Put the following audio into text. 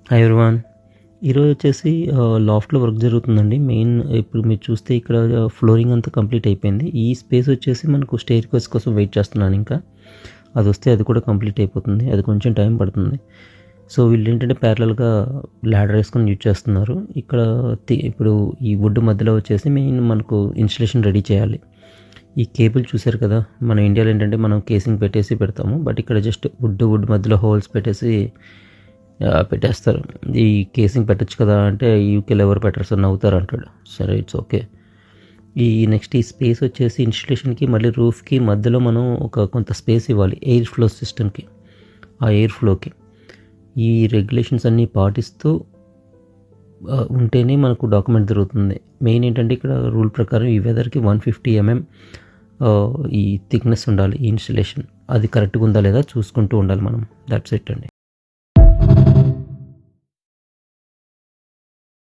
Hi everyone. ఈరోజు వచ్చేసి లాఫ్ట్లో work జరుగుతుందండి. మెయిన్ ఇప్పుడు మీరు చూస్తే ఇక్కడ ఫ్లోరింగ్ అంతా కంప్లీట్ అయిపోయింది. ఈ స్పేస్ వచ్చేసి మనకు స్టెయిర్ కేస్ కోసం వెయిట్ చేస్తున్నాను. ఇంకా అది వస్తే అది కూడా కంప్లీట్ అయిపోతుంది. అది కొంచెం టైం పడుతుంది. సో వీళ్ళు ఏంటంటే ప్యారలల్గా ల్యాడర్ వేసుకొని యూజ్ చేస్తున్నారు. ఇక్కడ ఇప్పుడు ఈ వుడ్ మధ్యలో వచ్చేసి మెయిన్ మనకు ఇన్స్టలేషన్ రెడీ చేయాలి. ఈ కేబుల్ చూసారు కదా, మన ఇండియాలో ఏంటంటే మనం కేసింగ్ పెట్టేసి పెడతాము. బట్ ఇక్కడ జస్ట్ వుడ్ మధ్యలో హోల్స్ పెట్టేస్తారు. ఈ కేసింగ్ పెట్టచ్చు కదా అంటే యూకేలో ఎవరు పెట్టరు సార్, నవ్వుతారు అంటాడు. సరే, ఇట్స్ ఓకే. ఈ నెక్స్ట్ ఈ స్పేస్ వచ్చేసి ఇన్స్టలేషన్కి మళ్ళీ రూఫ్కి మధ్యలో మనం కొంత స్పేస్ ఇవ్వాలి ఎయిర్ ఫ్లో సిస్టమ్కి. ఆ ఎయిర్ ఫ్లోకి ఈ రెగ్యులేషన్స్ అన్నీ పాటిస్తూ ఉంటేనే మనకు డాక్యుమెంట్ జరుగుతుంది. మెయిన్ ఏంటంటే ఇక్కడ రూల్ ప్రకారం ఈ వెదర్కి 150 mm ఈ థిక్నెస్ ఉండాలి. ఈ ఇన్స్టలేషన్ అది కరెక్ట్గా ఉందా లేదా చూసుకుంటూ ఉండాలి మనం. దట్స్ ఇట్ అండి.